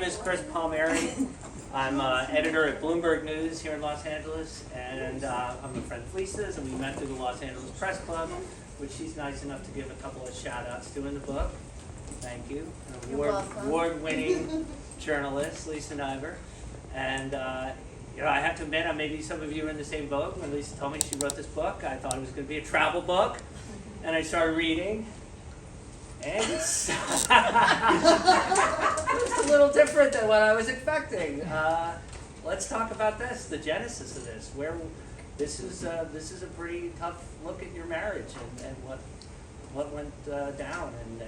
is Chris Palmeri. I'm editor at Bloomberg News here in Los Angeles, and I'm a friend of Lisa's, and we met through the Los Angeles Press Club, which she's nice enough to give a couple of shout-outs to in the book. Thank you. Award-winning journalist, Lisa Niver. And you know, I have to admit, maybe some of you are in the same boat. When Lisa told me she wrote this book, I thought it was going to be a travel book, and I started reading. And it's it's a little different than what I was expecting. Let's talk about this, the genesis of this. This is a pretty tough look at your marriage and what went down and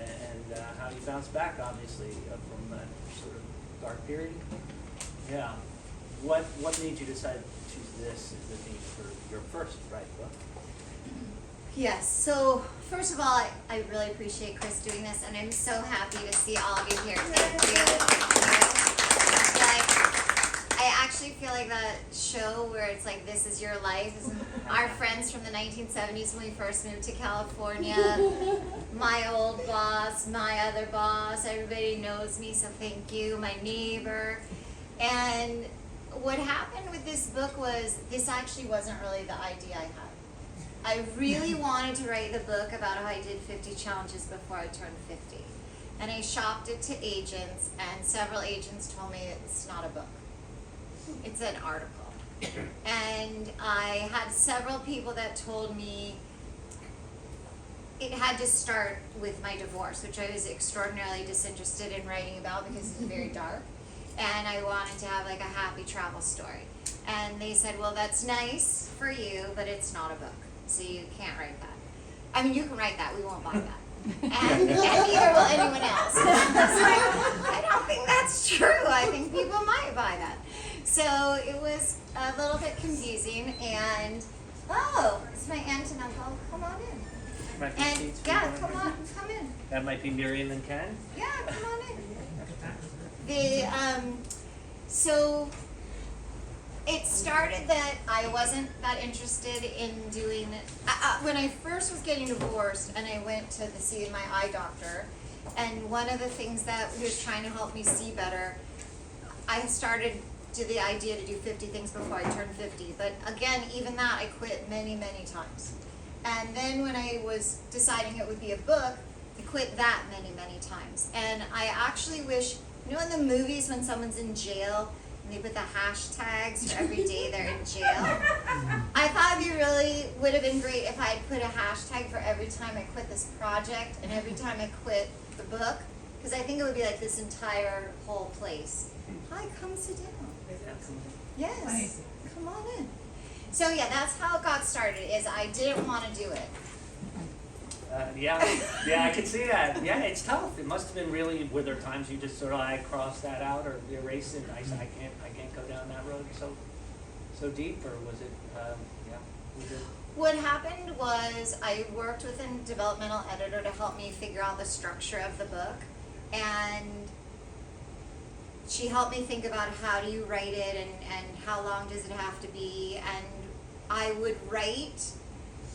how you bounced back, obviously, from that sort of dark period. Yeah. What made you decide to choose this as the theme for your first book? Yes, so first of all, I really appreciate Chris doing this, and I'm so happy to see all of you here. Thank you. I actually feel like that show where it's like, This Is Your Life, is our friends from the 1970s when we first moved to California. My old boss, my other boss, everybody knows me, so thank you, my neighbor. And what happened with this book was, this actually wasn't really the idea I had. I really wanted to write the book about how I did 50 challenges before I turned 50. And I shopped it to agents, and several agents told me it's not a book. It's an article. And I had several people that told me it had to start with my divorce, which I was extraordinarily disinterested in writing about because it's very dark. And I wanted to have like a happy travel story. And they said, well, that's nice for you, but it's not a book. So you can't write that. I mean, you can write that, we won't buy that. And neither will anyone else. So I don't think that's true. I think people might buy that. So it was a little bit confusing, and it's my aunt and uncle. Come on in. Might be And seats for yeah, you. come in. That might be Miriam and Ken. Yeah, come on in. So it started that I wasn't that interested in doing it. When I first was getting divorced and I went to see my eye doctor, and one of the things that he was trying to help me see better, I started to the idea to do 50 things before I turned 50. But again, even that I quit many, many times. And then when I was deciding it would be a book, I quit that many, many times. And I actually wish, you know in the movies when someone's in jail, and they put the hashtags for every day they're in jail? I thought it really would have been great if I had put a hashtag for every time I quit this project and every time I quit the book, because I think it would be like this entire whole place. Hi, come sit down. Yes, come on in. So yeah, that's how it got started, is I didn't want to do it. Yeah, I can see that. Yeah, it's tough. It must have been really. Were there times you just sort of like crossed that out or erased it? And I said, I can't go down that road so deep, or was it? Was it? What happened was I worked with a developmental editor to help me figure out the structure of the book, and she helped me think about how do you write it and how long does it have to be, and I would write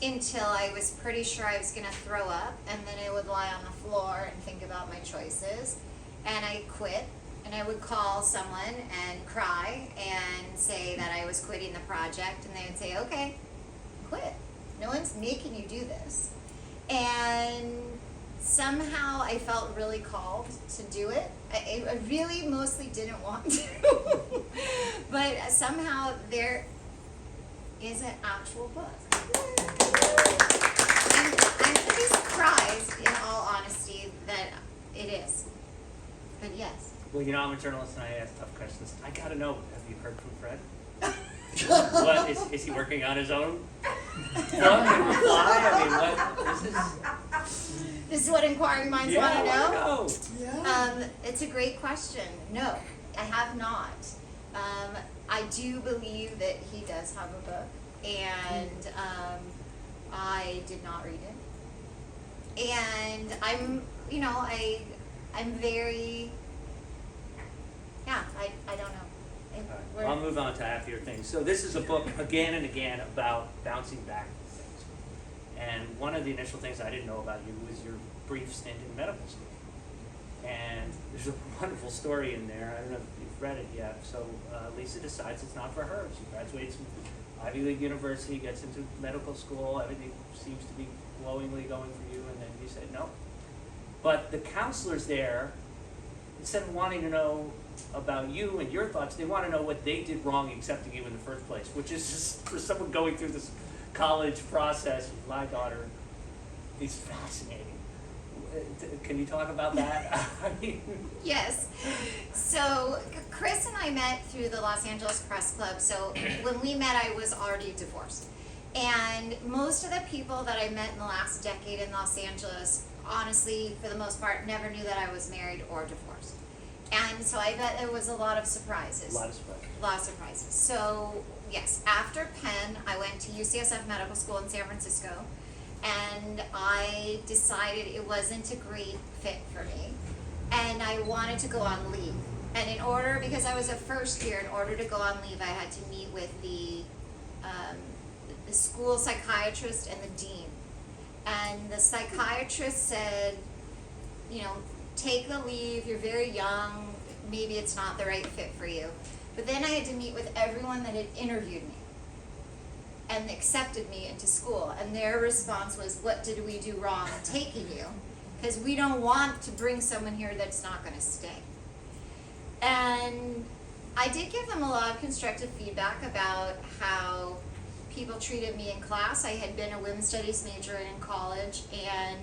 until I was pretty sure I was going to throw up, and then I would lie on the floor and think about my choices, and I quit, and I would call someone and cry and say that I was quitting the project, and they would say, okay, quit. No one's making you do this. And somehow I felt really called to do it. I really mostly didn't want to, but somehow there is an actual book. I'm pretty surprised, in all honesty, that it is. But yes. Well, you know, I'm a journalist and I ask tough questions. I gotta know. Have you heard from Fred? What is he working on his own book and reply? I mean, what? This is what inquiring minds want to know. know. Yeah. It's a great question. No, I have not. I do believe that he does have a book, and I did not read it. And I'm very, I don't know. Right. I'll move on to half your things. So this is a book again and again about bouncing back from things. And one of the initial things I didn't know about you was your brief stint in medical school. And there's a wonderful story in there. I don't know if you've read it yet. So Lisa decides it's not for her. She graduates from Ivy League University, gets into medical school. Everything seems to be glowingly going for you, and then you say no. But the counselors there, instead of wanting to know about you and your thoughts, they want to know what they did wrong accepting you in the first place, which is just for someone going through this college process. My daughter is fascinating. Can you talk about that? I mean, Yes. So Chris and I met through the Los Angeles Press Club. So when we met, I was already divorced. And most of the people that I met in the last decade in Los Angeles, honestly, for the most part, never knew that I was married or divorced. And so I bet there was a lot of surprises. a lot of surprises. A lot of surprises. So yes, after Penn, I went to UCSF Medical School in San Francisco. And I decided it wasn't a great fit for me, and I wanted to go on leave. And in order, because I was a first year, in order to go on leave, I had to meet with the school psychiatrist and the dean. And the psychiatrist said, you know, take the leave, you're very young, maybe it's not the right fit for you. But then I had to meet with everyone that had interviewed me and accepted me into school, and their response was, what did we do wrong taking you? Because we don't want to bring someone here that's not going to stay. And I did give them a lot of constructive feedback about how people treated me in class. I had been a women's studies major in college, and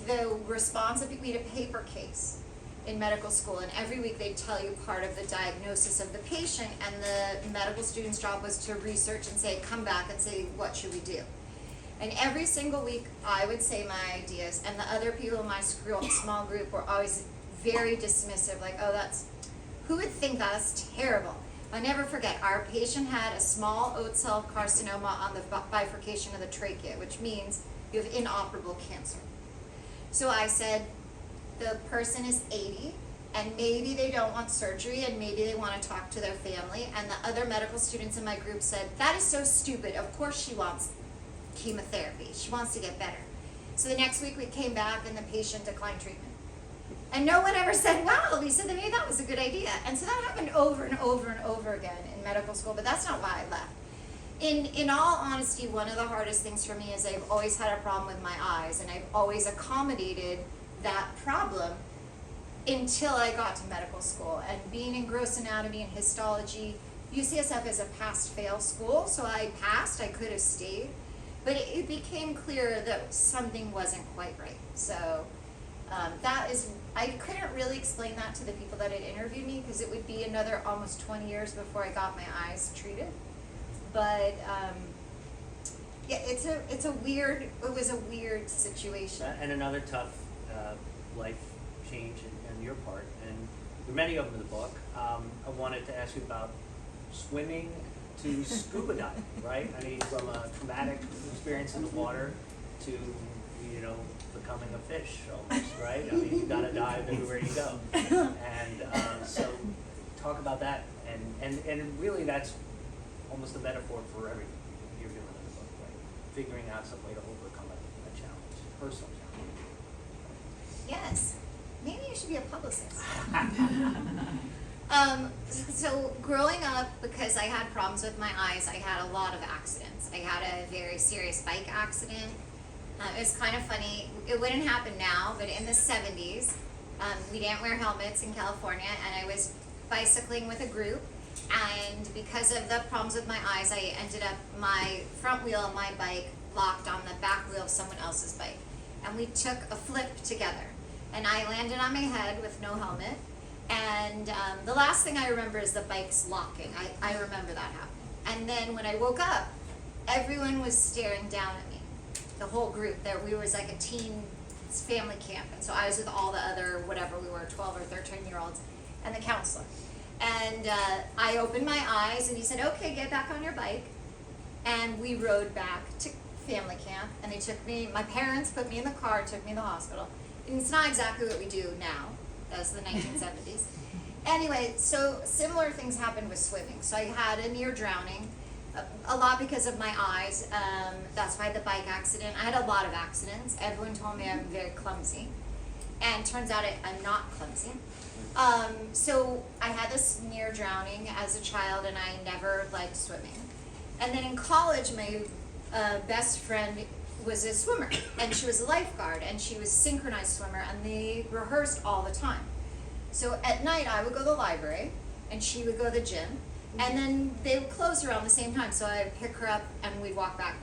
the response would be we had a paper case in medical school, and every week they'd tell you part of the diagnosis of the patient, and the medical student's job was to research and say, come back and say, what should we do? And every single week I would say my ideas, and the other people in my small group were always very dismissive, like, oh, who would think that's terrible? I'll never forget, our patient had a small oat cell carcinoma on the bifurcation of the trachea, which means you have inoperable cancer. So I said, the person is 80, and maybe they don't want surgery, and maybe they want to talk to their family. And the other medical students in my group said, that is so stupid. Of course she wants chemotherapy. She wants to get better. So the next week we came back, and the patient declined treatment. And no one ever said, wow, Lisa, maybe that was a good idea. And so that happened over and over and over again in medical school, but that's not why I left. In all honesty, one of the hardest things for me is I've always had a problem with my eyes, and I've always accommodated that problem until I got to medical school. And being in gross anatomy and histology, UCSF is a pass-fail school, so I passed, I could have stayed, but it became clear that something wasn't quite right. So I couldn't really explain that to the people that had interviewed me, because it would be another almost 20 years before I got my eyes treated. But yeah, it was a weird situation. And another tough life change on your part, and there are many of them in the book. I wanted to ask you about swimming to scuba diving, right? I mean, from a traumatic experience in the water to, you know, becoming a fish almost, right? I mean, you gotta dive everywhere you go. And so talk about that, and really that's almost a metaphor for everything you're doing in the book, right? Figuring out some way to overcome a challenge, personal challenge. Yes, maybe you should be a publicist. So growing up, because I had problems with my eyes, I had a lot of accidents. I had a very serious bike accident. It was kind of funny. It wouldn't happen now, but in the 70s, we didn't wear helmets in California, and I was bicycling with a group, and because of the problems with my eyes, I ended up, my front wheel of my bike locked on the back wheel of someone else's bike, and we took a flip together, and I landed on my head with no helmet, and the last thing I remember is the bike's locking. I remember that happening. And then when I woke up, everyone was staring down at me, the whole group. We was like a teen family camp, and so I was with all the other, whatever we were, 12 or 13-year-olds, and the counselor. And I opened my eyes, and he said, okay, get back on your bike. And we rode back to family camp, and they took me, my parents put me in the car, took me to the hospital. And it's not exactly what we do now. That was the 1970s. Anyway, so similar things happened with swimming. So I had a near drowning, a lot because of my eyes. That's why I had the bike accident. I had a lot of accidents. Everyone told me I'm very clumsy. And turns out I'm not clumsy. So I had this near drowning as a child, and I never liked swimming. And then in college, my best friend was a swimmer, and she was a lifeguard, and she was a synchronized swimmer, and they rehearsed all the time. So at night, I would go to the library, and she would go to the gym, and then they would close around the same time, so I'd pick her up, and we'd walk back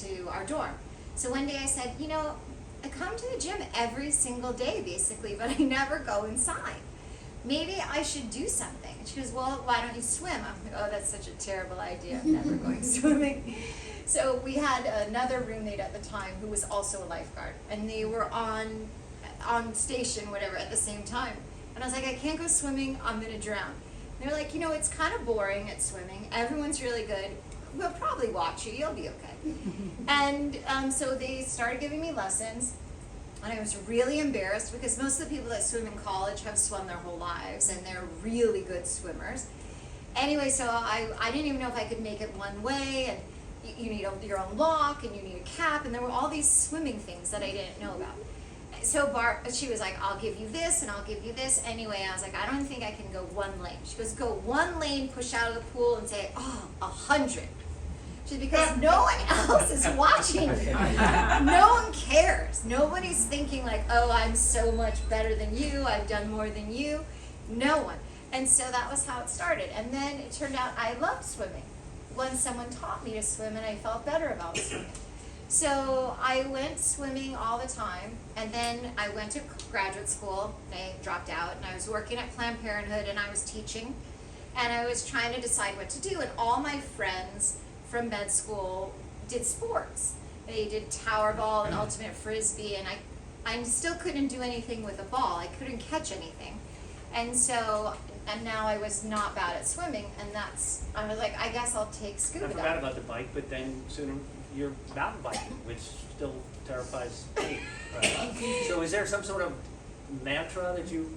to our dorm. So one day I said, you know, I come to the gym every single day, basically, but I never go inside. Maybe I should do something. And she goes, well, why don't you swim? I'm like, oh, that's such a terrible idea. I'm never going swimming. So we had another roommate at the time who was also a lifeguard, and they were on station, whatever, at the same time. And I was like, I can't go swimming, I'm gonna drown. And they're like, you know, it's kind of boring at swimming. Everyone's really good. We'll probably watch you, you'll be okay. And so they started giving me lessons. And I was really embarrassed because most of the people that swim in college have swum their whole lives, and they're really good swimmers. Anyway, so I didn't even know if I could make it one way, and you need your own lock, and you need a cap, and there were all these swimming things that I didn't know about. So she was like, I'll give you this, and I'll give you this. Anyway, I was like, I don't think I can go one lane. She goes, go one lane, push out of the pool, and say, oh, 100. Because no one else is watching. No one cares. Nobody's thinking like, oh, I'm so much better than you, I've done more than you. No one. And so that was how it started. And then it turned out I loved swimming. Once someone taught me to swim, and I felt better about swimming. So I went swimming all the time, and then I went to graduate school, and I dropped out, and I was working at Planned Parenthood, and I was teaching, and I was trying to decide what to do, and all my friends from med school did sports. They did tower ball and ultimate frisbee, and I still couldn't do anything with a ball. I couldn't catch anything. And now I was not bad at swimming, and I was like, I guess I'll take scuba I diving. forgot about the bike, but then soon you're mountain biking, which still terrifies me. So is there some sort of mantra that you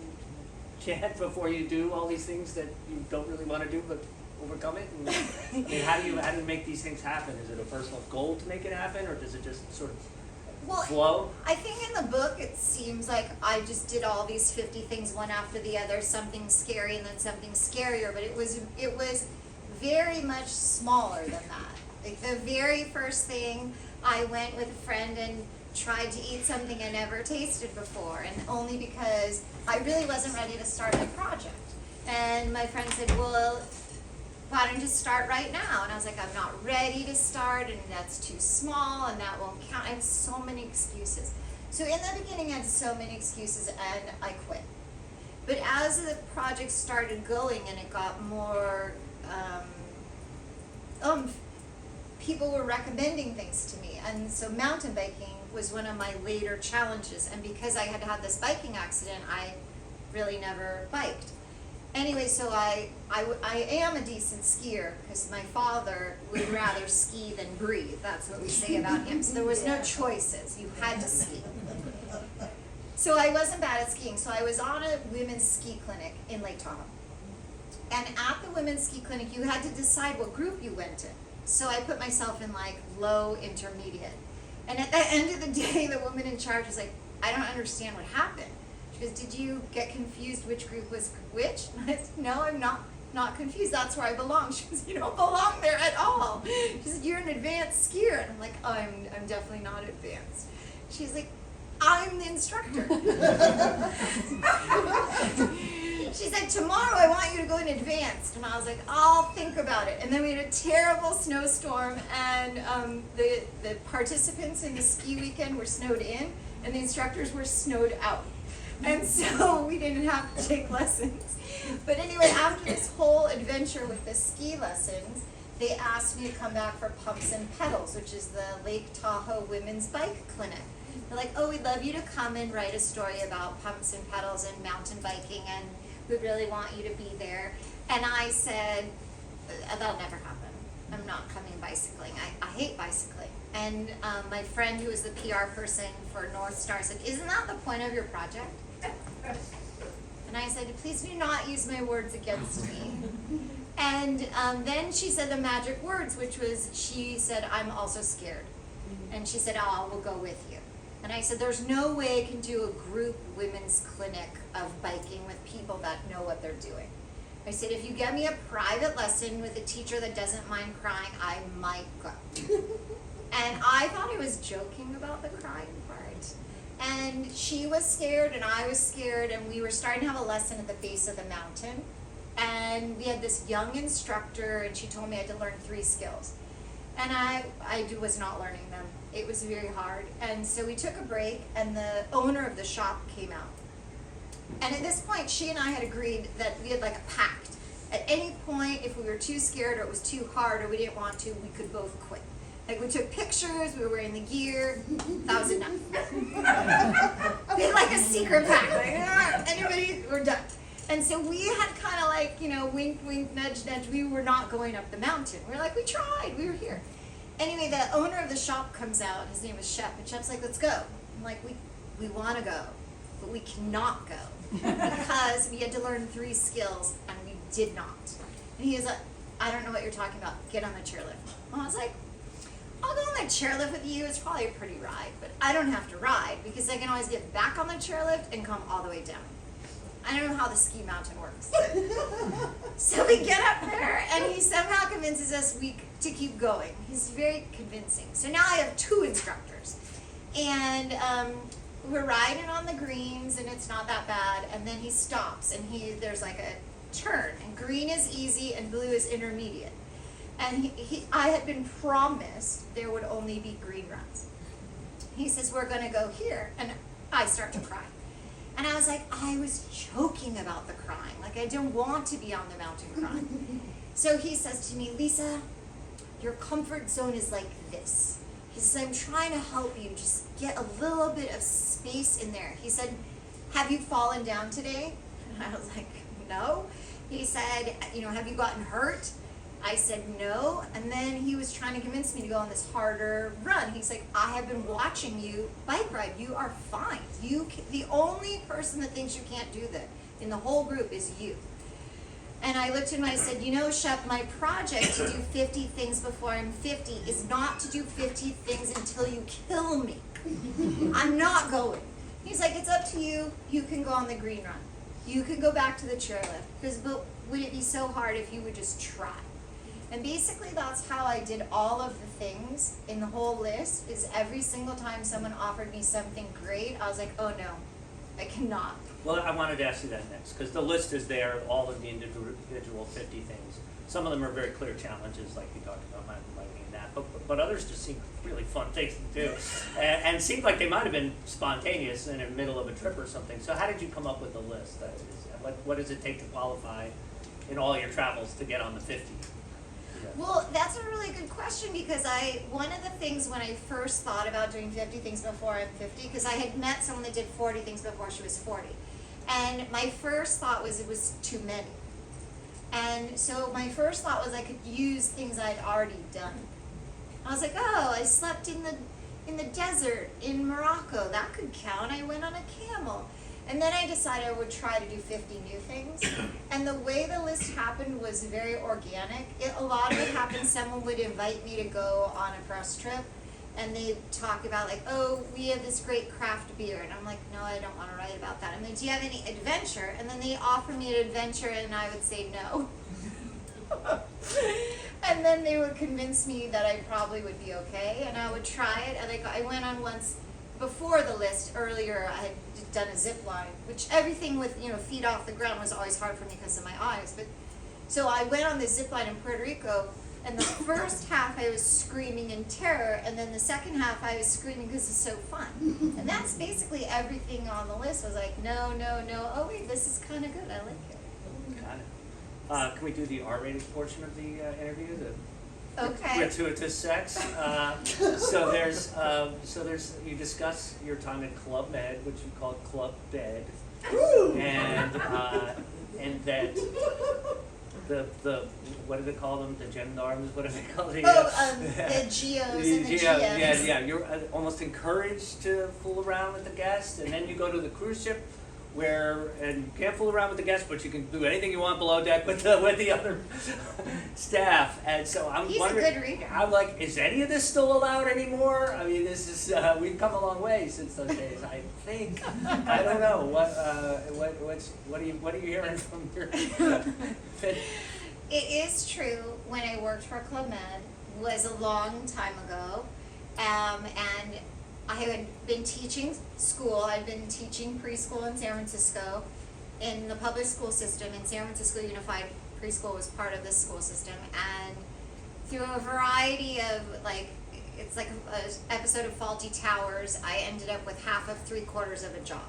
chant before you do all these things that you don't really want to do, but overcome it? And, I mean, how do you make these things happen? Is it a personal goal to make it happen, or does it just sort of flow? I think in the book it seems like I just did all these 50 things one after the other, something scary and then something scarier, but it was very much smaller than that. Like the very first thing, I went with a friend and tried to eat something I never tasted before, and only because I really wasn't ready to start my project. And my friend said, well, why don't you just start right now? And I was like, I'm not ready to start, and that's too small, and that won't count. I had so many excuses. So in the beginning, I had so many excuses, and I quit. But as the project started going and it got more, people were recommending things to me. And so mountain biking was one of my later challenges. And because I had had this biking accident, I really never biked. Anyway, so I am a decent skier because my father would rather ski than breathe. That's what we say about him. So there was no choices. You had to ski. So I wasn't bad at skiing. So I was on a women's ski clinic in Lake Tahoe. And at the women's ski clinic, you had to decide what group you went in. So I put myself in like low intermediate. And at the end of the day, the woman in charge was like, I don't understand what happened. She goes, did you get confused which group was which? And I said, no, I'm not confused. That's where I belong. She goes, you don't belong there at all. She said, you're an advanced skier. And I'm like, oh, I'm definitely not advanced. She's like, I'm the instructor. She said, tomorrow I want you to go in advanced. And I was like, I'll think about it. And then we had a terrible snowstorm, and the participants in the ski weekend were snowed in, and the instructors were snowed out. And so we didn't have to take lessons. But anyway, after this whole adventure with the ski lessons, they asked me to come back for Pumps and Pedals, which is the Lake Tahoe Women's Bike Clinic. They're like, oh, we'd love you to come and write a story about pumps and pedals and mountain biking, and we really want you to be there. And I said, that'll never happen. I'm not coming bicycling. I hate bicycling. And my friend who was the PR person for North Star said, isn't that the point of your project? And I said, please do not use my words against me. And then she said the magic words, which was, she said, I'm also scared. And she said, oh, we'll go with you. And I said, there's no way I can do a group women's clinic of biking with people that know what they're doing. I said, if you get me a private lesson with a teacher that doesn't mind crying, I might go. And I thought I was joking about the crying part. And she was scared and I was scared, and we were starting to have a lesson at the base of the mountain. And we had this young instructor, and she told me I had to learn 3 skills. And I was not learning them. It was very hard. And so we took a break, and the owner of the shop came out. And at this point, she and I had agreed that we had like a pact. At any point, if we were too scared or it was too hard or we didn't want to, we could both quit. Like, we took pictures, we were wearing the gear, that was enough. We had like a secret pact, like, anybody, we're done. And so we had kind of like, you know, wink, wink, nudge, nudge, we were not going up the mountain. We were like, we tried, we were here. Anyway, the owner of the shop comes out, his name was Shep, and Shep's like, let's go. I'm like, we want to go, but we cannot go. Because we had to learn 3 skills, and we did not. And he was like, I don't know what you're talking about, get on the chairlift. And I was like, I'll go on the chairlift with you, it's probably a pretty ride, but I don't have to ride, because I can always get back on the chairlift and come all the way down. I don't know how the ski mountain works. So we get up there, and he somehow convinces us to keep going. He's very convincing. So now I have 2 instructors. And we're riding on the greens, and it's not that bad, and then he stops, and there's like a turn, and green is easy, and blue is intermediate. And I had been promised there would only be green runs. He says, we're gonna go here, and I start to cry. And I was like, I was joking about the crying. Like, I didn't want to be on the mountain crying. So he says to me, Lisa, your comfort zone is like this. He says, I'm trying to help you just get a little bit of space in there. He said, have you fallen down today? And I was like, no. He said, you know, have you gotten hurt? I said no, and then he was trying to convince me to go on this harder run. He's like, I have been watching you bike ride. You are fine. The only person that thinks you can't do that in the whole group is you. And I looked at him and I said, you know, Shep, my project to do 50 things before I'm 50 is not to do 50 things until you kill me. I'm not going. He's like, it's up to you. You can go on the green run. You can go back to the chairlift. But would it be so hard if you would just try? And basically that's how I did all of the things in the whole list, is every single time someone offered me something great, I was like, oh no, I cannot. Well, I wanted to ask you that next, because the list is there, all of the individual 50 things. Some of them are very clear challenges, like you talked about mountain biking and that, but others just seem really fun things to do, and seemed like they might have been spontaneous in the middle of a trip or something. So how did you come up with the list? What does it take to qualify in all your travels to get on the 50? Well, that's a really good question, because one of the things when I first thought about doing 50 things before I'm 50, because I had met someone that did 40 things before she was 40, and my first thought was it was too many. And so my first thought was I could use things I'd already done. I was like, oh, I slept in the desert in Morocco, that could count. I went on a camel. And then I decided I would try to do 50 new things. And the way the list happened was very organic. A lot of it happened, someone would invite me to go on a press trip, and they'd talk about like, oh, we have this great craft beer. And I'm like, no, I don't want to write about that. I'm like, do you have any adventure? And then they offer me an adventure, and I would say no. And then they would convince me that I probably would be okay, and I would try it. And I went on once before the list earlier. I had done a zip line, which everything with, you know, feet off the ground was always hard for me because of my eyes. But so I went on this zip line in Puerto Rico, and the first half I was screaming in terror, and then the second half I was screaming because it's so fun. And that's basically everything on the list. I was like, no, no, no. Oh wait, this is kind of good. I like it. Got it. Can we do the R-rated portion of the interview? Okay. Gratuitous sex. So there's you discuss your time at Club Med, which you call Club Bed, and that the what do they call them? The gendarmes? What do they call them? The geos and the GMs. Yeah. You're almost encouraged to fool around with the guests, and then you go to the cruise ship. and you can't fool around with the guests, but you can do anything you want below deck with the other staff. And so I'm He's wondering, a good reader. I'm like, is any of this still allowed anymore? I mean, this is we've come a long way since those days. I think. I don't know what are you hearing from your? It is true. When I worked for Club Med was a long time ago, and I had been teaching school. I'd been teaching preschool in San Francisco, in the public school system. In San Francisco Unified Preschool was part of this school system, and through a variety of it's like an episode of Faulty Towers, I ended up with half of 3/4 of a job.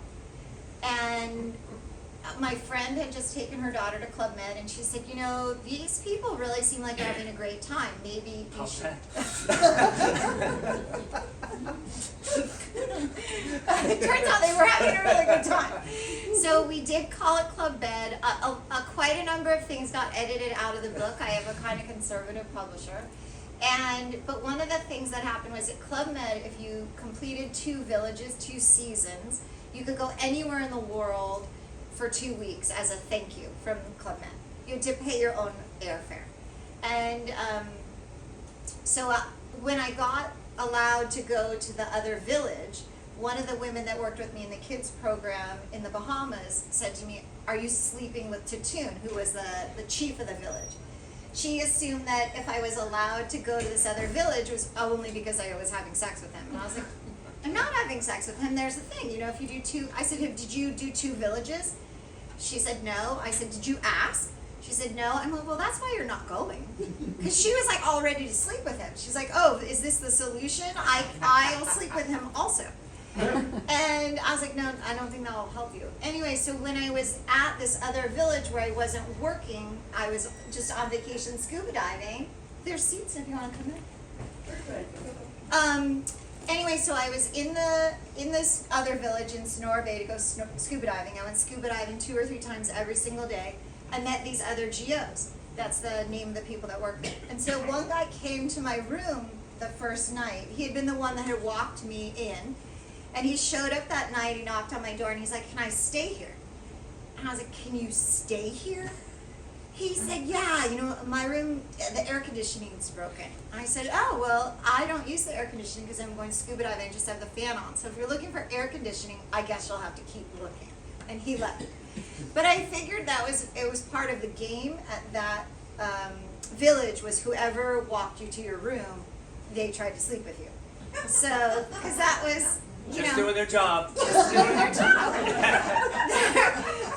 And my friend had just taken her daughter to Club Med, and she said, these people really seem like they're having a great time. Maybe you should. It turns out they were having a really good time. So we did call it Club Med. Quite a number of things got edited out of the book. I have a kind of conservative publisher. But one of the things that happened was at Club Med, if you completed 2 villages, 2 seasons, you could go anywhere in the world for 2 weeks as a thank you from Club Med. You had to pay your own airfare. And so when I got allowed to go to the other village, one of the women that worked with me in the kids program in the Bahamas said to me, "Are you sleeping with Tatoon," who was the chief of the village? She assumed that if I was allowed to go to this other village, it was only because I was having sex with him. And I was like, I'm not having sex with him. There's a thing, if you do 2, I said, did you do 2 villages? She said, no. I said, did you ask? She said, no. I'm like, well, that's why you're not going. Because she was like all ready to sleep with him. She's like, oh, is this the solution? I'll sleep with him also. And I was like, no, I don't think that'll help you. Anyway, so when I was at this other village where I wasn't working, I was just on vacation scuba diving. There's seats if you want to come in. Anyway, so I was in this other village in Sonora Bay to go scuba diving. I went scuba diving 2 or 3 times every single day. I met these other GOs. That's the name of the people that work there. And so one guy came to my room the first night. He had been the one that had walked me in. And he showed up that night, he knocked on my door, and he's like, can I stay here? And I was like, can you stay here? He said, yeah, my room, the air conditioning's broken. I said, oh, well, I don't use the air conditioning because I'm going scuba diving and just have the fan on. So if you're looking for air conditioning, I guess you'll have to keep looking. And he left. But I figured it was part of the game at that village was whoever walked you to your room, they tried to sleep with you. So, because that was... Just doing their job. Just doing their job.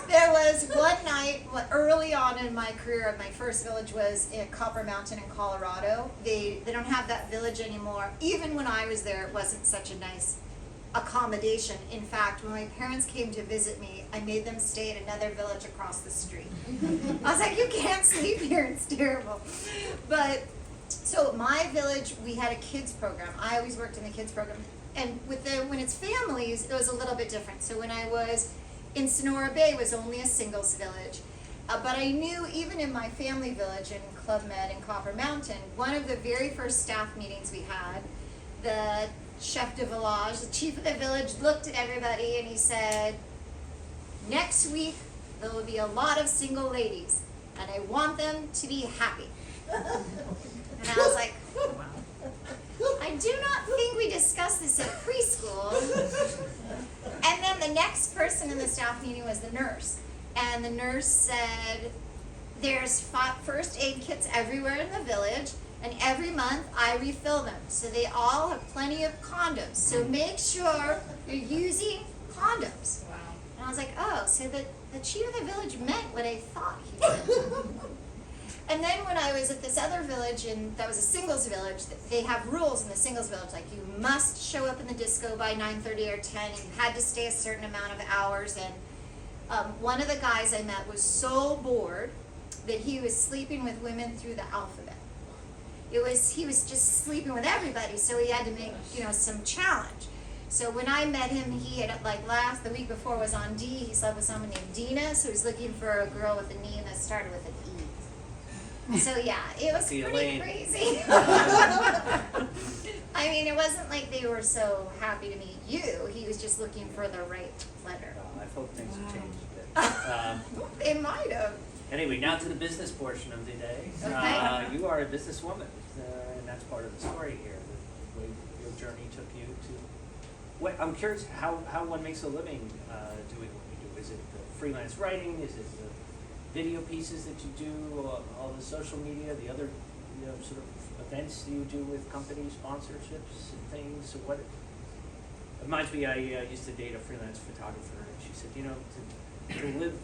There was one night early on in my career. My first village was in Copper Mountain in Colorado. They don't have that village anymore. Even when I was there, it wasn't such a nice accommodation. In fact, when my parents came to visit me, I made them stay at another village across the street. I was like, you can't sleep here. It's terrible. But so my village, we had a kids program. I always worked in the kids program. And when it's families, it was a little bit different. So when I was in Sonora Bay, it was only a singles village. But I knew even in my family village in Club Med in Copper Mountain, one of the very first staff meetings we had, the chef de village, the chief of the village, looked at everybody and he said, next week there will be a lot of single ladies and I want them to be happy. And I was like, wow. I do not think we discussed this at preschool. And then the next person in the staff meeting was the nurse. And the nurse said, there's first aid kits everywhere in the village, and every month I refill them. So they all have plenty of condoms. So make sure you're using condoms. Wow. And I was like, oh, so the chief of the village meant what I thought he did. And then when I was at this other village, and that was a singles village, they have rules in the singles village, like you must show up in the disco by 9:30 or 10, and you had to stay a certain amount of hours, and one of the guys I met was so bored that he was sleeping with women through the alphabet. He was just sleeping with everybody, so he had to make, some challenge. So when I met him, he had, the week before was on D, he slept with someone named Dina, so he was looking for a girl with a name that started with an E. So yeah, it was pretty crazy. I mean, it wasn't like they were so happy to meet you. He was just looking for the right letter. I hope things have changed a bit. It might have. Anyway, now to the business portion of the day. Okay. You are a businesswoman, and that's part of the story here. The way your journey took you to. I'm curious how one makes a living doing what you do. Is it the freelance writing? Is it the video pieces that you do? All the social media, the other sort of events you do with company sponsorships and things? So what? It reminds me, I used to date a freelance photographer, and she said,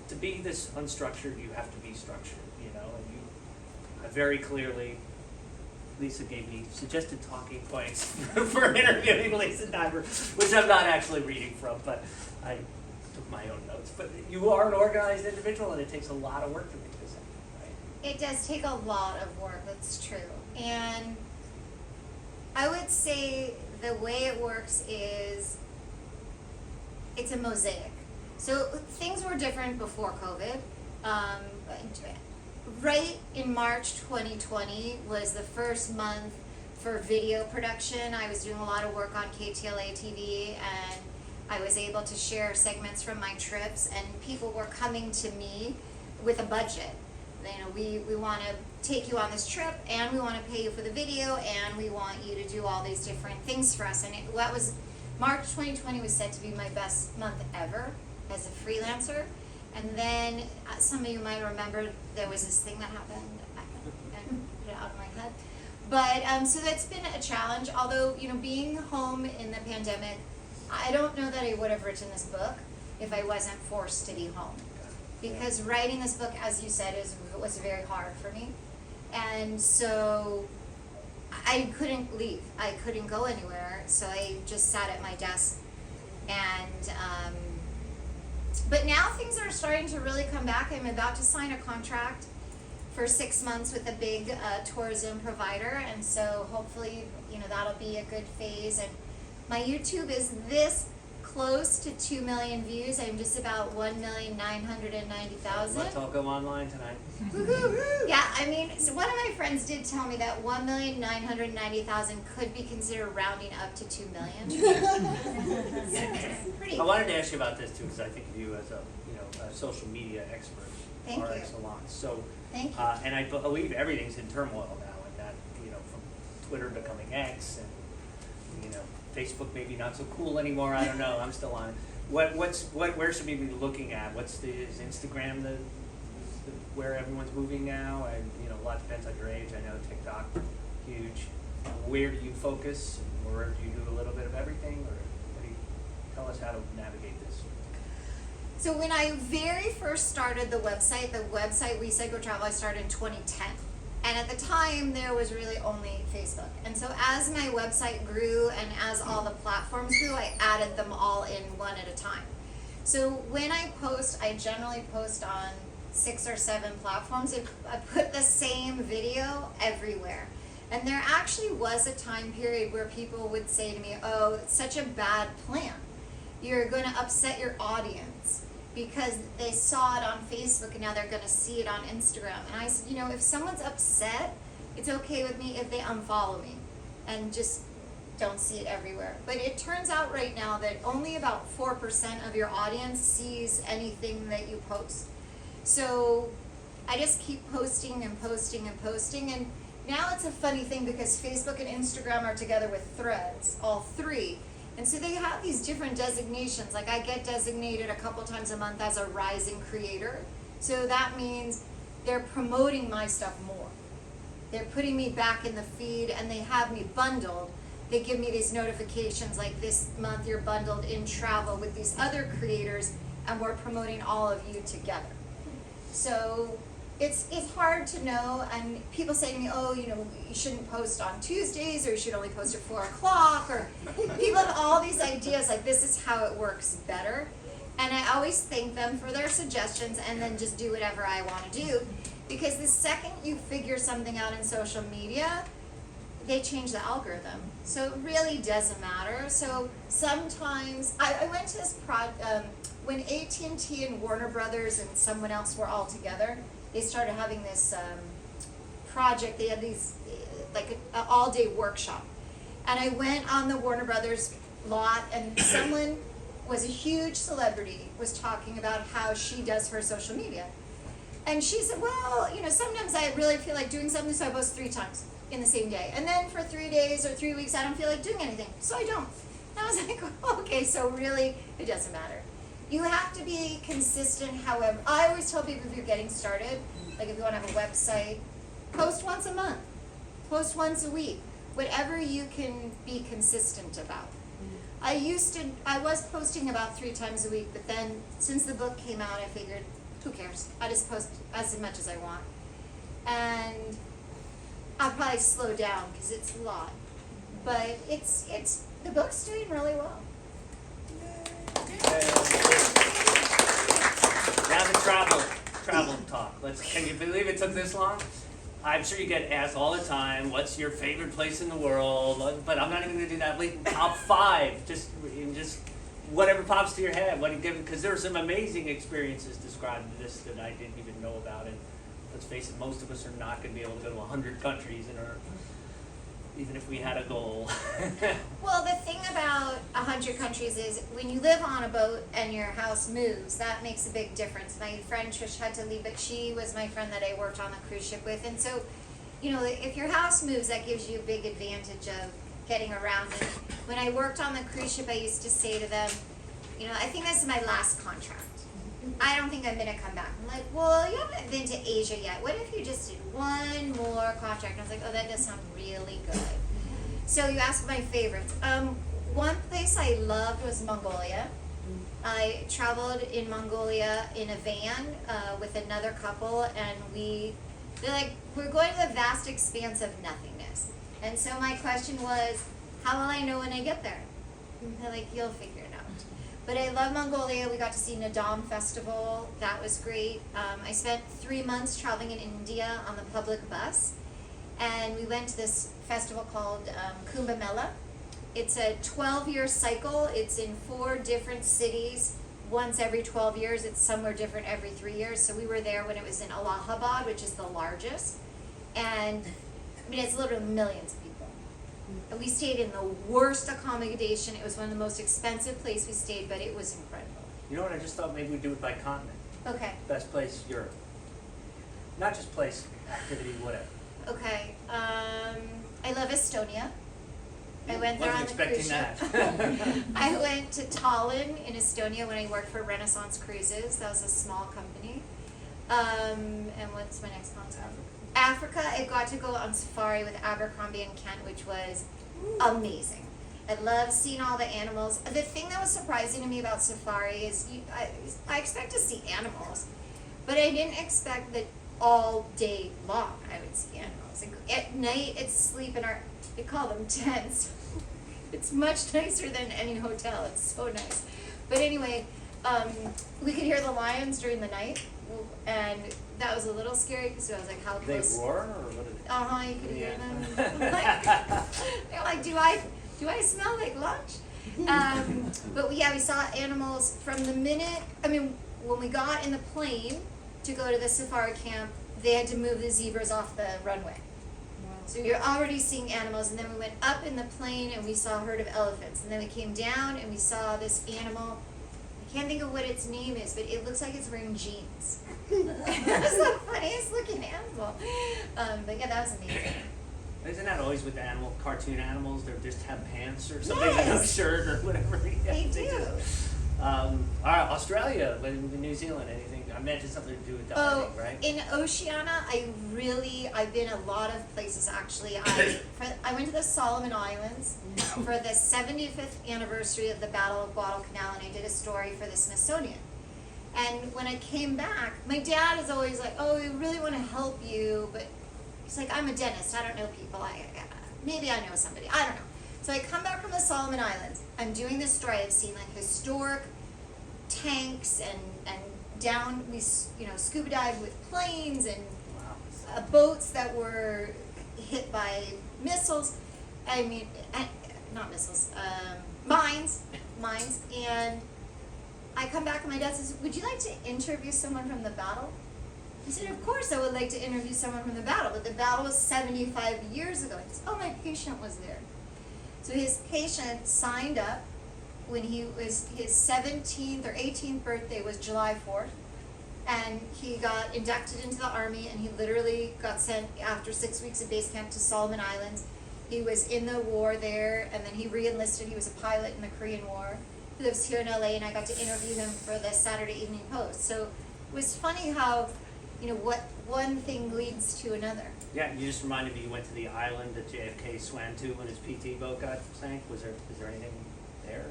to be this unstructured, you have to be structured, and I very clearly, Lisa gave me suggested talking points for interviewing Lisa Niver, which I'm not actually reading from, but I took my own notes. But you are an organized individual, and it takes a lot of work to make this happen, right? It does take a lot of work, that's true. And I would say the way it works is it's a mosaic. So things were different before COVID. Right in March 2020 was the first month for video production. I was doing a lot of work on KTLA TV, and I was able to share segments from my trips, and people were coming to me with a budget. We want to take you on this trip, and we want to pay you for the video, and we want you to do all these different things for us. And March 2020 was said to be my best month ever as a freelancer. And then some of you might remember there was this thing that happened. I can put it out of my head. But so that's been a challenge. Although, being home in the pandemic, I don't know that I would have written this book if I wasn't forced to be home. Because writing this book, as you said, was very hard for me. And so I couldn't leave. I couldn't go anywhere. So I just sat at my desk. And but now things are starting to really come back. I'm about to sign a contract for 6 months with a big tourism provider, and so hopefully, that'll be a good phase. And my YouTube is this close to 2 million views. I'm just about 1,990,000. Let's all go online tonight. Yeah, so one of my friends did tell me that 1,990,000 could be considered rounding up to 2 million. Pretty. I wanted to ask you about this too, because I think of you as a social media expert Thank par you. excellence. So, Thank you. and I believe everything's in turmoil now, and that from Twitter becoming X, and Facebook maybe not so cool anymore. I don't know. I'm still on it. Where should we be looking at? Is Instagram the where everyone's moving now? And a lot depends on your age. I know TikTok, huge. Where do you focus, or do you do a little bit of everything, or tell us how to navigate this? So when I very first started the website We Said Go Travel, I started in 2010. And at the time, there was really only Facebook. And so as my website grew and as all the platforms grew, I added them all in one at a time. So when I post, I generally post on 6 or 7 platforms. I put the same video everywhere. And there actually was a time period where people would say to me, oh, it's such a bad plan. You're going to upset your audience, because they saw it on Facebook and now they're going to see it on Instagram. And I said, if someone's upset, it's okay with me if they unfollow me and just don't see it everywhere. But it turns out right now that only about 4% of your audience sees anything that you post. So I just keep posting and posting and posting. And now it's a funny thing because Facebook and Instagram are together with Threads, all 3. And so they have these different designations. Like I get designated a couple times a month as a rising creator. So that means they're promoting my stuff more. They're putting me back in the feed, and they have me bundled. They give me these notifications like this month you're bundled in travel with these other creators, and we're promoting all of you together. So it's hard to know, and people say to me, oh, you shouldn't post on Tuesdays, or you should only post at 4 o'clock, or people have all these ideas like this is how it works better. And I always thank them for their suggestions and then just do whatever I want to do, because the second you figure something out in social media, they change the algorithm. So it really doesn't matter. So sometimes, I went to this when AT&T and Warner Brothers and someone else were all together, they started having this project. They had these, like an all-day workshop. And I went on the Warner Brothers lot, and someone was a huge celebrity, was talking about how she does her social media. And she said, well, you know, sometimes I really feel like doing something, so I post 3 times in the same day. And then for 3 days or 3 weeks, I don't feel like doing anything, so I don't. And I was like, okay, so really, it doesn't matter. You have to be consistent, however. I always tell people if you're getting started, like if you want to have a website, post once a month, post once a week, whatever you can be consistent about. I was posting about 3 times a week, but then since the book came out, I figured, who cares? I just post as much as I want. And I'll probably slow down because it's a lot. But the book's doing really well. Now the travel talk. Can you believe it took this long? I'm sure you get asked all the time, what's your favorite place in the world? But I'm not even going to do that. Like, top 5, just whatever pops to your head. Because there are some amazing experiences described in this that I didn't even know about. And let's face it, most of us are not going to be able to go to 100 countries even if we had a goal. Well, the thing about 100 countries is when you live on a boat and your house moves, that makes a big difference. My friend Trish had to leave, but she was my friend that I worked on the cruise ship with. And so, you know, if your house moves, that gives you a big advantage of getting around. And when I worked on the cruise ship, I used to say to them, you know, I think this is my last contract. I don't think I'm going to come back. I'm like, well, you haven't been to Asia yet. What if you just did one more contract? And I was like, oh, that does sound really good. So you asked my favorites. One place I loved was Mongolia. I traveled in Mongolia in a van with another couple, and they're like, we're going to the vast expanse of nothingness. And so my question was, how will I know when I get there? And they're like, you'll figure it out. But I love Mongolia. We got to see Nadam Festival. That was great. I spent 3 months traveling in India on the public bus. And we went to this festival called Kumbh Mela. It's a 12-year cycle. It's in 4 different cities once every 12 years. It's somewhere different every 3 years. So we were there when it was in Allahabad, which is the largest. And I mean, it's literally millions of people. And we stayed in the worst accommodation. It was one of the most expensive places we stayed, but it was incredible. You know what? I just thought maybe we'd do it by continent. Okay. Best place, Europe. Not just place, activity, whatever. Okay. I love Estonia. I went there on the cruise ship. Wasn't expecting that. I went to Tallinn in Estonia when I worked for Renaissance Cruises. That was a small company. And what's my next concept? Africa. I got to go on safari with Abercrombie and Kent, which was amazing. I love seeing all the animals. The thing that was surprising to me about safari is I expect to see animals, but I didn't expect that all day long I would see animals. At night, it's sleep in they call them tents. It's much nicer than any hotel. It's so nice. But anyway, we could hear the lions during the night, and that was a little scary because I was like, how close? They roar, or what are they? Uh-huh, you could hear them. They're like, do I smell like lunch? But we saw animals from the minute, when we got in the plane to go to the safari camp, they had to move the zebras off the runway. So you're already seeing animals, and then we went up in the plane and we saw a herd of elephants, and then we came down and we saw this animal. I can't think of what its name is, but it looks like it's wearing jeans. It was the funniest looking animal. But yeah, that was amazing. Isn't that always with the cartoon animals? They just have pants or something, Yes. no shirt or whatever. They do. All right, Australia, New Zealand, anything? I mentioned something to do with diving, right? In Oceania, I've been a lot of places actually. I went to the Solomon Islands for the 75th anniversary of the Battle of Guadalcanal, and I did a story for the Smithsonian. And when I came back, my dad is always like, oh, we really want to help you, but he's like, I'm a dentist, I don't know people, maybe I know somebody, I don't know. So I come back from the Solomon Islands, I'm doing this story, I've seen like historic tanks and down, we scuba dived with planes and boats that were hit by missiles, not missiles, mines, and I come back and my dad says, would you like to interview someone from the battle? He said, of course I would like to interview someone from the battle, but the battle was 75 years ago. He says, oh, my patient was there. So his patient signed up, when he was, his 17th or 18th birthday was July 4th. And he got inducted into the army, and he literally got sent after 6 weeks of base camp to Solomon Islands. He was in the war there, and then he re-enlisted. He was a pilot in the Korean War. He lives here in LA, and I got to interview him for the Saturday Evening Post. So it was funny how, you know, what one thing leads to another. Yeah, you just reminded me, you went to the island that JFK swam to when his PT boat got sank. Is there anything there?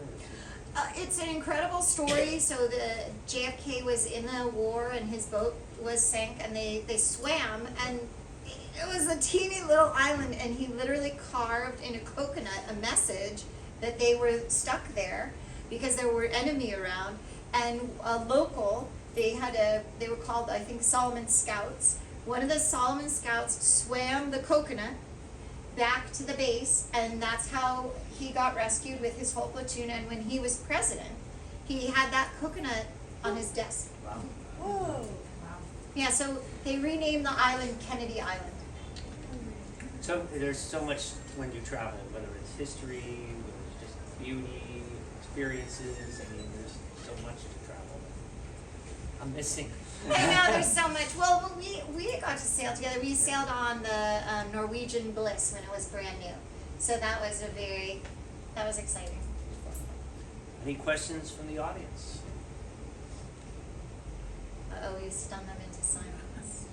It's an incredible story. So the JFK was in the war, and his boat was sank, and they swam, and it was a teeny little island, and he literally carved in a coconut a message that they were stuck there because there were enemy around. And a local, they were called, I think, Solomon Scouts. One of the Solomon Scouts swam the coconut back to the base, and that's how he got rescued with his whole platoon. And when he was president, he had that coconut on his desk. Wow. Whoa. Yeah, so they renamed the island Kennedy Island. So there's so much when you travel, whether it's history, whether it's just beauty, experiences. I mean, there's so much to travel. I'm missing. I know, there's so much. Well, we got to sail together. We sailed on the Norwegian Bliss when it was brand new. So that was that was exciting. Any questions from the audience? Uh-oh, we stunned them into silence.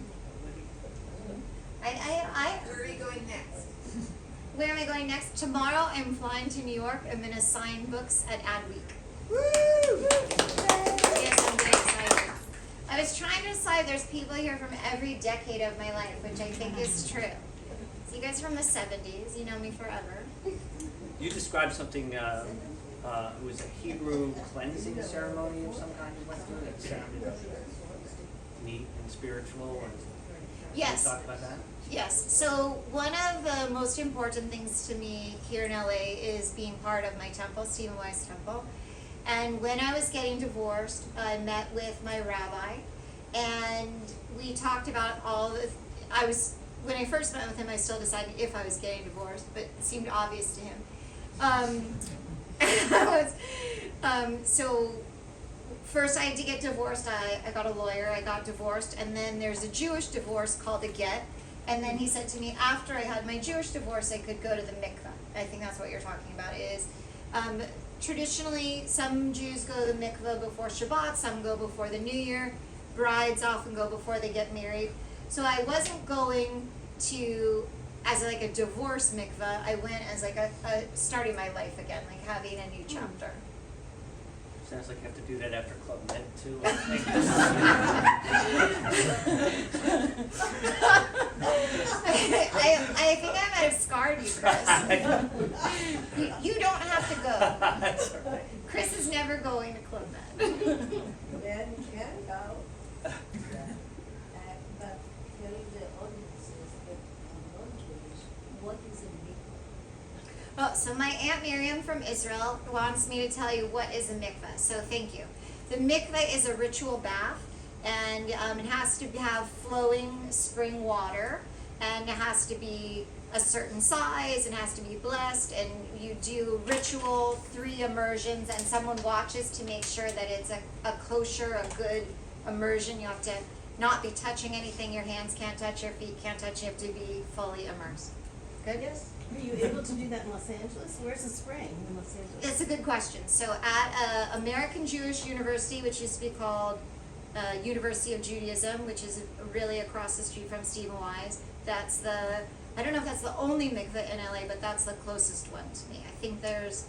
Where are you going next? Where am I going next? Tomorrow I'm flying to New York. I'm going to sign books at Adweek. Woo! Yes, I'm very excited. I was trying to decide, there's people here from every decade of my life, which I think is true. So you guys are from the 70s, you know me forever. You described something, it was a Hebrew cleansing ceremony of some kind you went through that sounded neat and spiritual. And Yes. Can you talk about that? Yes, so one of the most important things to me here in LA is being part of my temple, Stephen Wise Temple. And when I was getting divorced, I met with my rabbi, and we talked about when I first met with him, I still decided if I was getting divorced, but it seemed obvious to him. So first I had to get divorced. I got a lawyer, I got divorced, and then there's a Jewish divorce called a get. And then he said to me, after I had my Jewish divorce, I could go to the mikveh. I think that's what you're talking about, is traditionally, some Jews go to the mikveh before Shabbat, some go before the New Year. Brides often go before they get married. So I wasn't going to as like a divorce mikveh. I went as like a starting my life again, like having a new chapter. Sounds like you have to do that after Club Med too. I think I might have scarred you, Chris. You don't have to go. That's all right. Chris is never going to Club Med. Then you can go. But telling the audiences that are non-Jewish, what is a mikveh? Well, so my Aunt Miriam from Israel wants me to tell you what is a mikveh, so thank you. The mikveh is a ritual bath, and it has to have flowing spring water, and it has to be a certain size, and has to be blessed, and you do ritual 3 immersions, and someone watches to make sure that it's a kosher, a good immersion. You have to not be touching anything, your hands can't touch, your feet can't touch, you have to be fully immersed. Good? Yes. Were you able to do that in Los Angeles? Where's the spring in Los Angeles? That's a good question. So at American Jewish University, which used to be called University of Judaism, which is really across the street from Stephen Wise, that's I don't know if that's the only mikveh in LA, but that's the closest one to me. I think there's...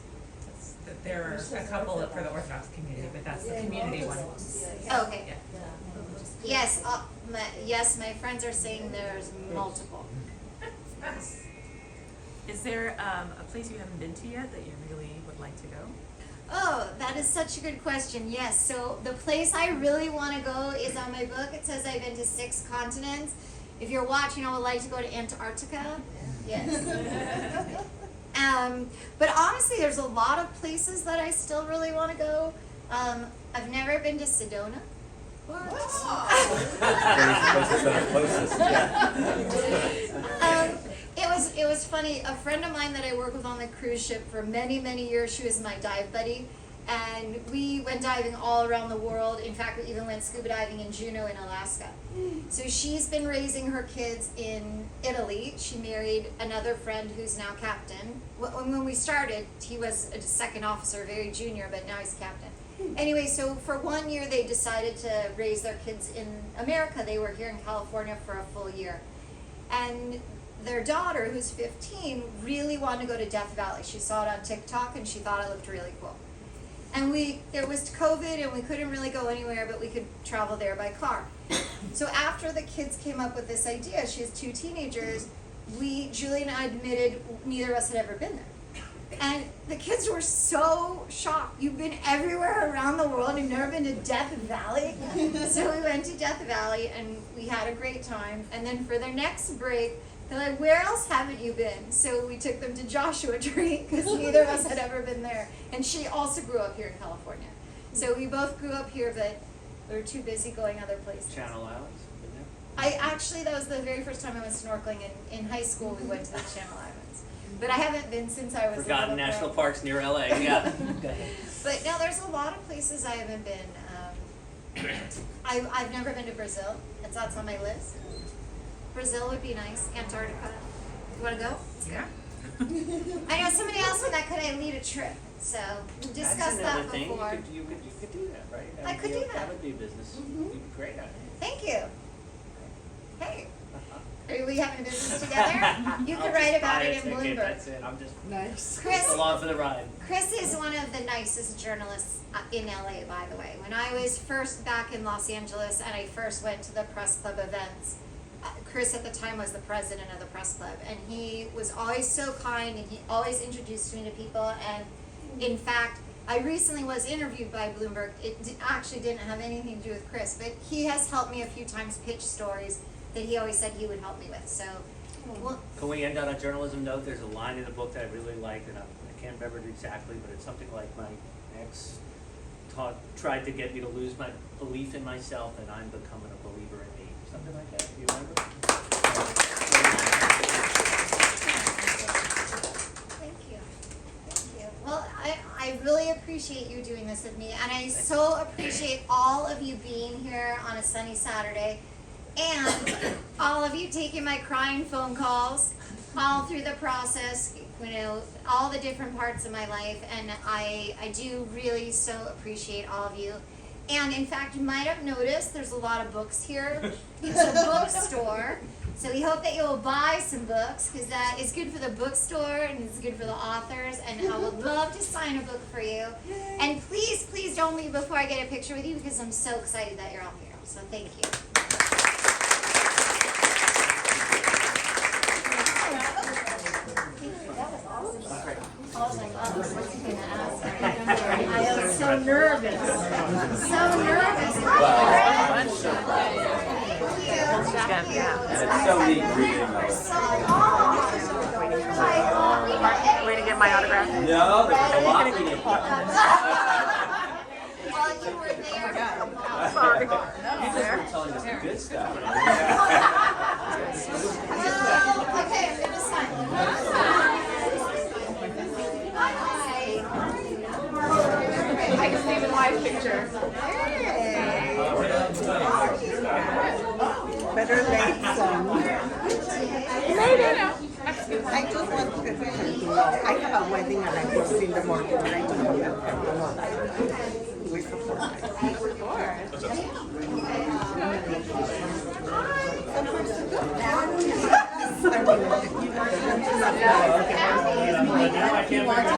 There are a couple for the Orthodox community, but that's the community one. Oh, okay. Yeah. Yes, my friends are saying there's multiple. Is there a place you haven't been to yet that you really would like to go? Oh, that is such a good question. Yes, so the place I really want to go is on my book. It says I've been to 6 continents. If you're watching, I would like to go to Antarctica. Yes. But honestly, there's a lot of places that I still really want to go. I've never been to Sedona. It was funny. A friend of mine that I work with on the cruise ship for many, many years, she was my dive buddy. And we went diving all around the world. In fact, we even went scuba diving in Juneau in Alaska. So she's been raising her kids in Italy. She married another friend who's now captain. When we started, he was a second officer, very junior, but now he's captain. Anyway, so for 1 year they decided to raise their kids in America. They were here in California for a full year. And their daughter, who's 15, really wanted to go to Death Valley. She saw it on TikTok and she thought it looked really cool. And there was COVID and we couldn't really go anywhere, but we could travel there by car. So after the kids came up with this idea, she has 2 teenagers, Julie and I admitted neither of us had ever been there. And the kids were so shocked. You've been everywhere around the world, you've never been to Death Valley? So we went to Death Valley and we had a great time. And then for their next break, they're like, where else haven't you been? So we took them to Joshua Tree because neither of us had ever been there. And she also grew up here in California. So we both grew up here, but we were too busy going other places. Channel Islands, been there? That was the very first time I went snorkeling. In high school, we went to the Channel Islands. But I haven't been since I was a Forgotten little national girl. parks near LA, yeah. Go ahead. But no, there's a lot of places I haven't been. I've never been to Brazil. That's on my list. Brazil would be nice. Antarctica. You want to go? Yeah. I know somebody else said that could I lead a trip. So we discussed That's another that thing. before. You could do that, right? I could do that. That would be a business. You'd be great at it. Thank you. Hey, are we having a business together? You could write about it in Okay, Bloomberg. that's it. I'm just Nice. Chris, along for the ride. Chris is one of the nicest journalists in LA, by the way. When I was first back in Los Angeles and I first went to the press club events, Chris at the time was the president of the press club, and he was always so kind and he always introduced me to people. And in fact, I recently was interviewed by Bloomberg. It actually didn't have anything to do with Chris, but he has helped me a few times pitch stories that he always said he would help me with. So, well, Can we end on a journalism note? There's a line in the book that I really like, and I can't remember it exactly, but it's something like my ex tried to get me to lose my belief in myself, and I'm becoming a believer in me. Something like that. Do you remember? thank you. Thank you. Well, I really appreciate you doing this with me, and I so appreciate all of you being here on a sunny Saturday, and all of you taking my crying phone calls all through the process, you know, all the different parts of my life, and I do really so appreciate all of you. And in fact, you might have noticed there's a lot of books here. It's a bookstore, so we hope that you'll buy some books, because that is good for the bookstore and it's good for the authors, and I would love to sign a book for you. And please, please don't leave before I get a picture with you, because I'm so excited that you're all here. So thank you. I was so nervous. So nervous. And it's so neat reading those. Way to get my autograph. No, there's a lot we need. While you were there. Sorry. You just were telling us the good stuff. Okay, I'm gonna sign. I can see the live picture. Better late than I just want to know. I have a wedding and I was in the morning. And I just want to we support. I mean,